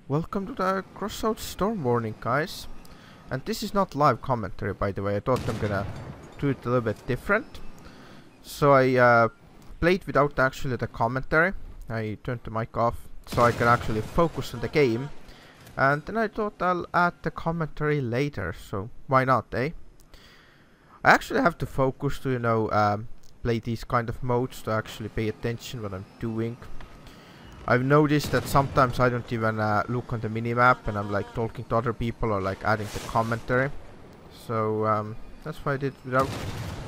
Welcome to the Crossout Storm Warning, guys. And this is not live commentary, by the way. I thought I'm gonna do it a little bit different. So I played without actually the commentary. I turned the mic off so I can actually focus on the game. And then I thought I'll add the commentary later, so why not, eh? I actually have to focus to, play these kind of modes to actually pay attention what I'm doing. I've noticed that sometimes I don't even look on the minimap and I'm like talking to other people or like adding the commentary. So that's why I did without.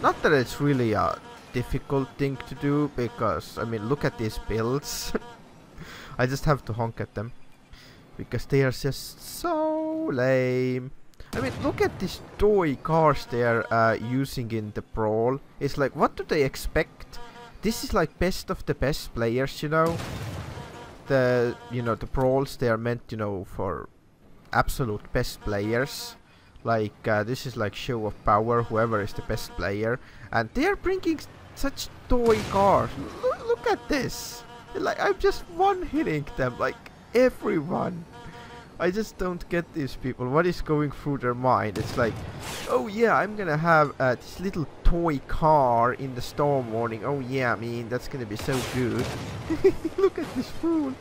Not that it's really a difficult thing to do, because I mean, look at these builds. I just have to honk at them because they are just so lame. I mean, look at these toy cars they are using in the brawl. It's like, what do they expect? This is like best of the best players, you know. The brawls, they are meant, for absolute best players. Like this is like show of power, whoever is the best player, and they are bringing such toy cars. Look at this. Like, I'm just one-hitting them, like everyone. I just don't get these people. What is going through their mind? It's like, oh yeah, I'm gonna have this little toy car in the Storm Warning. Oh yeah, I mean, that's gonna be so good. Look at this fool.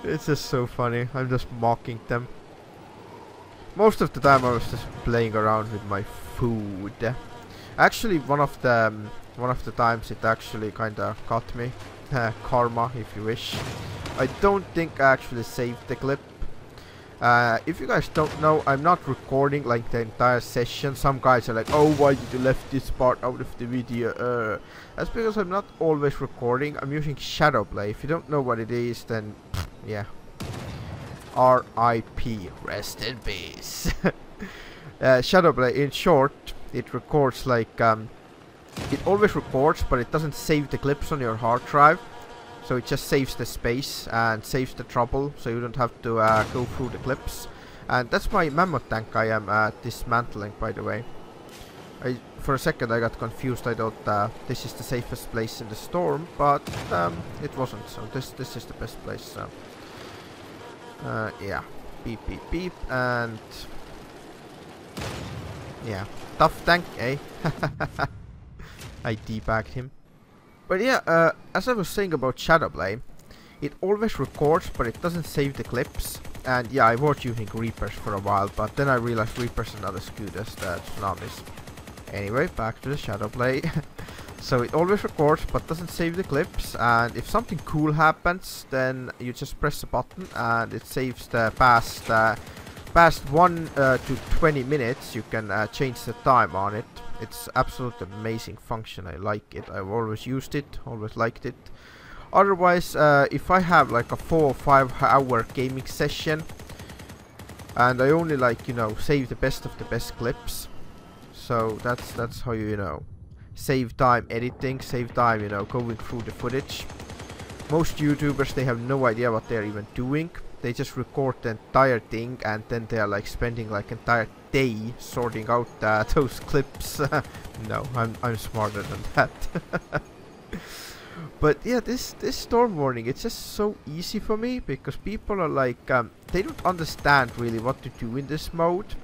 It's just so funny. I'm just mocking them. Most of the time I was just playing around with my food. Actually, one of the times it actually kinda got me. Karma, if you wish. I don't think I actually saved the clip. If you guys don't know, I'm not recording like the entire session. Some guys are like, oh, why did you left this part out of the video? That's because I'm not always recording. I'm using Shadowplay. If you don't know what it is, then yeah. R.I.P. Rest in peace. Shadowplay, in short, it records like it always records, but it doesn't save the clips on your hard drive. So it just saves the space and saves the trouble, so you don't have to go through the clips. And that's my mammoth tank I am dismantling, by the way. For a second I got confused. I thought this is the safest place in the storm, but it wasn't. So this is the best place. So yeah, beep beep beep, and yeah, tough tank, eh? I debagged him. But yeah, as I was saying about Shadowplay, it always records, but it doesn't save the clips. And yeah, I was using Reapers for a while, but then I realized Reapers are not as good as the Tsunamis. Anyway, back to the Shadowplay. So it always records, but doesn't save the clips. And if something cool happens, then you just press a button and it saves the past 1 to 20 minutes. You can change the time on it. It's absolutely amazing function. I like it. I've always used it, always liked it. Otherwise, if I have like a 4 or 5 hour gaming session and I only like, save the best of the best clips, so that's how you save time editing, save time, going through the footage. Most YouTubers, they have no idea what they're even doing. They just record the entire thing and then they're like spending like entire day sorting out those clips. No, I'm smarter than that. But yeah, this Storm Warning, it's just so easy for me because people are like they don't understand really what to do in this mode.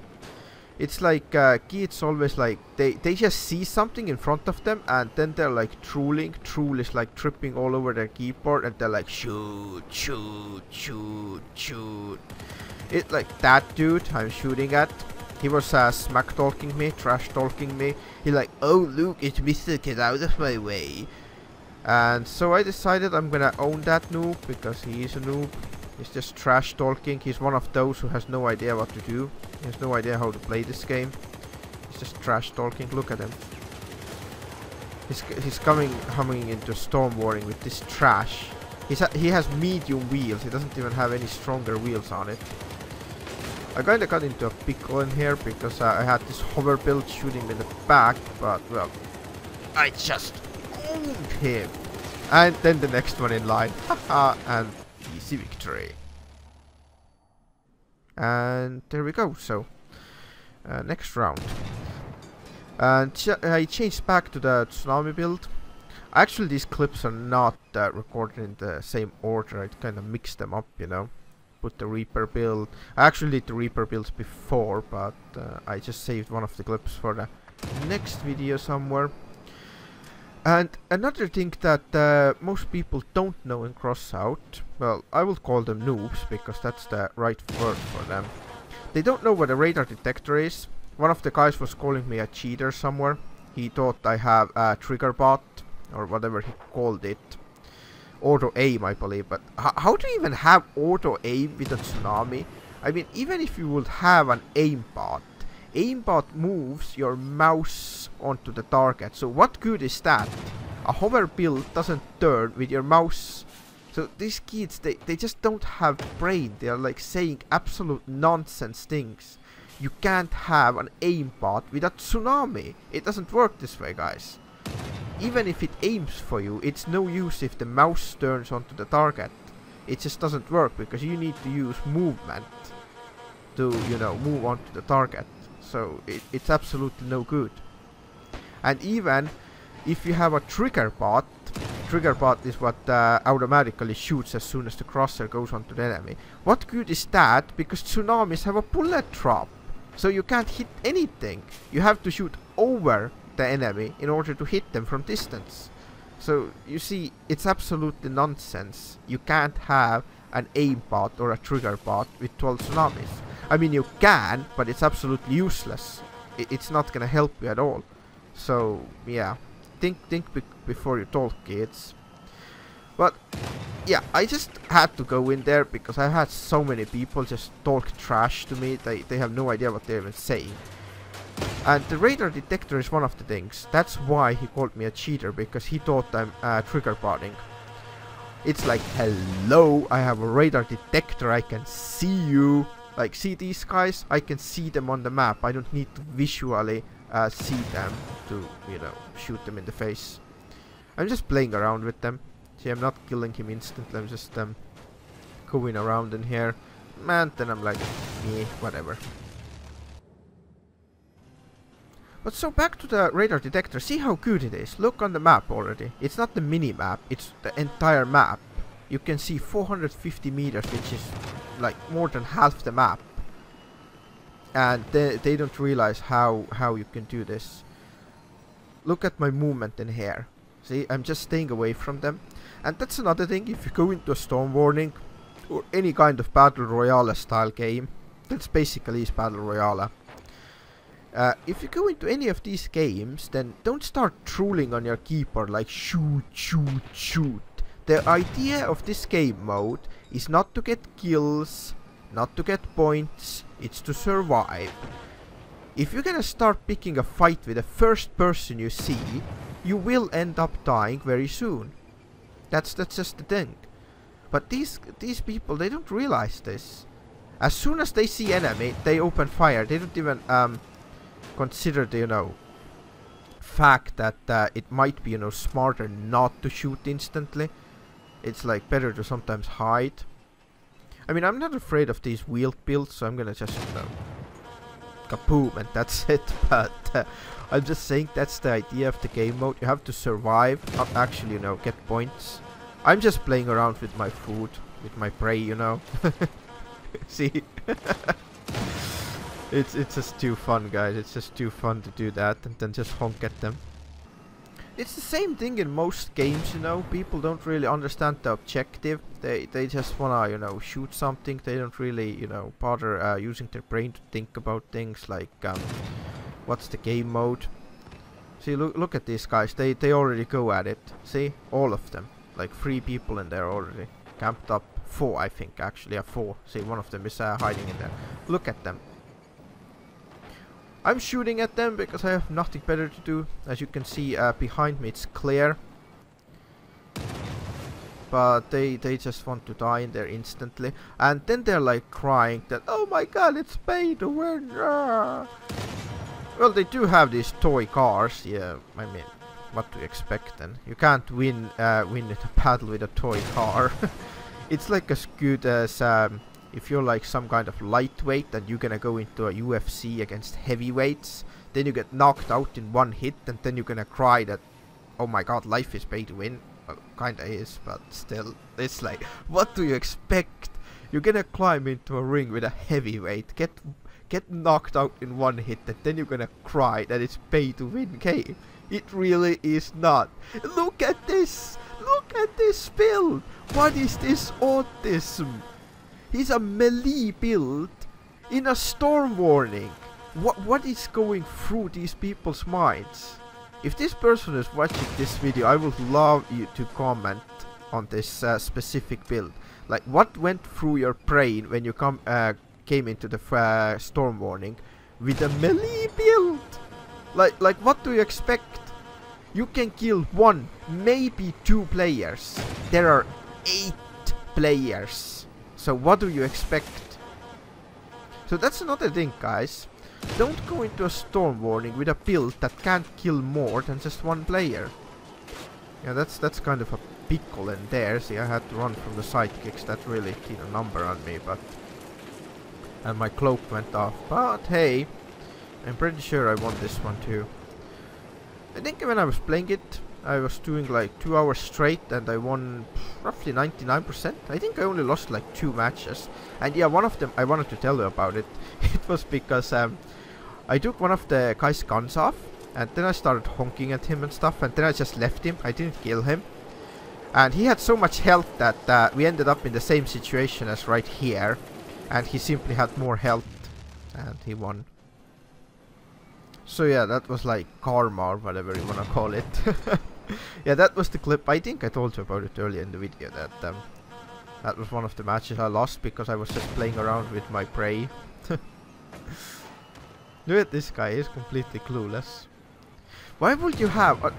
It's like kids always like they just see something in front of them and then they're like drooling. Drool is like tripping all over their keyboard and they're like shoot, shoot, shoot, shoot. It's like that dude I'm shooting at. He was smack talking me, trash talking me. He's like, oh look, it's Mr. Get out of my way. And so I decided I'm gonna own that noob because he is a noob. He's just trash talking. He's one of those who has no idea what to do. He has no idea how to play this game. He's just trash talking. Look at him. He's coming into Storm Warning with this trash. He has medium wheels. He doesn't even have any stronger wheels on it. I kinda got into a pickle in here because I had this hover build shooting me in the back, but well, I just owned him. And then the next one in line. Haha, and easy victory. And there we go. So next round, and I changed back to the Tsunami build. Actually, these clips are not recorded in the same order. I kind of mixed them up, put the Reaper build. I actually did the Reaper builds before, but I just saved one of the clips for the next video somewhere. And another thing that most people don't know in Crossout, well, I will call them noobs because that's the right word for them. They don't know what a radar detector is. One of the guys was calling me a cheater somewhere. He thought I have a trigger bot, or whatever he called it. Auto aim, I believe, but how do you even have auto aim with a tsunami? I mean, even if you would have an aimbot moves your mouse onto the target. So what good is that? A hover build doesn't turn with your mouse. So these kids, they just don't have brain. They are like saying absolute nonsense things. You can't have an aimbot with a tsunami. It doesn't work this way, guys. Even if it aims for you, it's no use if the mouse turns onto the target. It just doesn't work because you need to use movement to, you know, move onto the target. So it's absolutely no good. And even if you have a trigger bot is what automatically shoots as soon as the crosshair goes onto the enemy. What good is that? Because tsunamis have a bullet drop. So you can't hit anything. You have to shoot over the enemy in order to hit them from distance. So you see, it's absolutely nonsense. You can't have an aimbot or a trigger bot with 12 tsunamis. I mean, you can, but it's absolutely useless. It's not gonna help you at all. So yeah, think before you talk, kids. But yeah, I just had to go in there because I had so many people just talk trash to me. They have no idea what they're even saying. And the radar detector is one of the things. That's why he called me a cheater, because he thought I'm trigger botting. It's like, hello, I have a radar detector, I can see you. Like, see these guys? I can see them on the map. I don't need to visually see them to, you know, shoot them in the face. I'm just playing around with them. See, I'm not killing him instantly. I'm just going around in here. Man, then I'm like, meh, whatever. But so back to the radar detector. See how good it is. Look on the map already. It's not the mini map. It's the entire map. You can see 450 meters, which is like more than half the map. And they don't realize how you can do this. Look at my movement in here. See, I'm just staying away from them. And that's another thing. If you go into a Storm Warning or any kind of Battle Royale style game, that's basically is Battle Royale. If you go into any of these games, then don't start trolling on your keyboard like shoot, shoot, shoot. The idea of this game mode is not to get kills, not to get points, it's to survive. If you're gonna start picking a fight with the first person you see, you will end up dying very soon. That's just the thing. But these people, they don't realize this. As soon as they see enemy, they open fire. They don't even consider the, you know, fact that it might be, you know, smarter not to shoot instantly. It's like better to sometimes hide. I mean, I'm not afraid of these wheeled builds, so I'm gonna just, you know, kaboom, and that's it. But I'm just saying that's the idea of the game mode. You have to survive, not actually, you know, get points. I'm just playing around with my food, with my prey, you know. See? It's just too fun, guys. It's just too fun to do that and then just honk at them. It's the same thing in most games, you know. People don't really understand the objective. They just wanna, you know, shoot something. They don't really, you know, bother using their brain to think about things like what's the game mode. See, look at these guys. They already go at it. See, all of them, like 3 people in there already camped up. 4, I think, actually. 4. See, one of them is hiding in there. Look at them. I'm shooting at them because I have nothing better to do. As you can see behind me, it's clear. But they just want to die in there instantly. And then they're like crying that, oh my god, it's pay to win. Well, they do have these toy cars. Yeah, I mean, what do you expect then? You can't win in a battle with a toy car. It's like as good as if you're like some kind of lightweight and you're gonna go into a UFC against heavyweights, then you get knocked out in 1 hit and then you're gonna cry that, oh my god, life is pay to win. Well, kinda is, but still, it's like, what do you expect? You're gonna climb into a ring with a heavyweight, get knocked out in one hit, and then you're gonna cry that it's pay to win game. It really is not. Look at this! Look at this build! What is this autism? He's a melee build in a Storm Warning. What is going through these people's minds? If this person is watching this video, I would love you to comment on this specific build. Like, what went through your brain when you came into the Storm Warning with a melee build? Like what do you expect? You can kill 1, maybe 2 players. There are 8 players. So what do you expect? So that's another thing, guys. Don't go into a Storm Warning with a build that can't kill more than just 1 player. Yeah, that's kind of a pickle in there. See, I had to run from the sidekicks. That really did a number on me, but... And my cloak went off. But hey, I'm pretty sure I won this one too. I think when I was playing it, I was doing like 2 hours straight and I won roughly 99%. I think I only lost like 2 matches. And yeah, one of them, I wanted to tell you about it. It was because I took one of the guy's guns off, and then I started honking at him and stuff, and then I just left him. I didn't kill him. And he had so much health that we ended up in the same situation as right here. And he simply had more health, and he won. So yeah, that was like karma or whatever you wanna call it. Yeah, that was the clip. I think I told you about it earlier in the video that that was one of the matches I lost because I was just playing around with my prey. Look at this guy, he's completely clueless. Why would you have...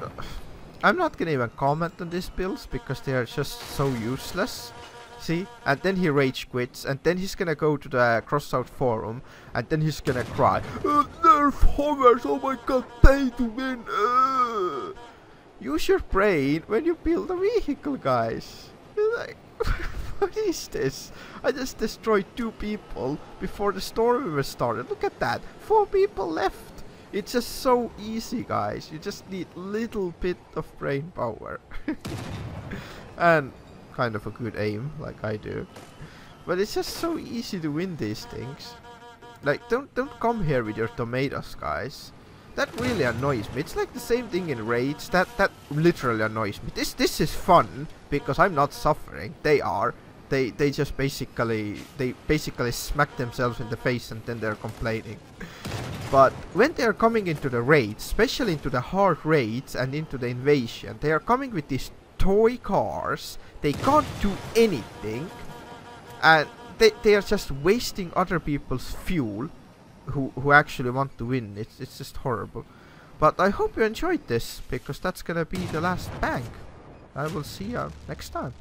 I'm not gonna even comment on these builds because they are just so useless. See? And then he rage quits, and then he's gonna go to the Crossout forum, and then he's gonna cry, Nerf hovers, oh my god, pay to win! Use your brain when you build a vehicle, guys. Like, what is this? I just destroyed 2 people before the storm even started. Look at that, 4 people left. It's just so easy, guys. You just need little bit of brain power. And kind of a good aim, like I do. But it's just so easy to win these things. Like, don't come here with your tomatoes, guys. That really annoys me. It's like the same thing in raids. That literally annoys me. This is fun because I'm not suffering. They are. They just basically smack themselves in the face and then they're complaining. But when they are coming into the raids, especially into the hard raids and into the invasion, they are coming with these toy cars. They can't do anything, and they are just wasting other people's fuel who actually want to win. It's just horrible. But I hope you enjoyed this, because that's gonna be the last bang. I will see you next time.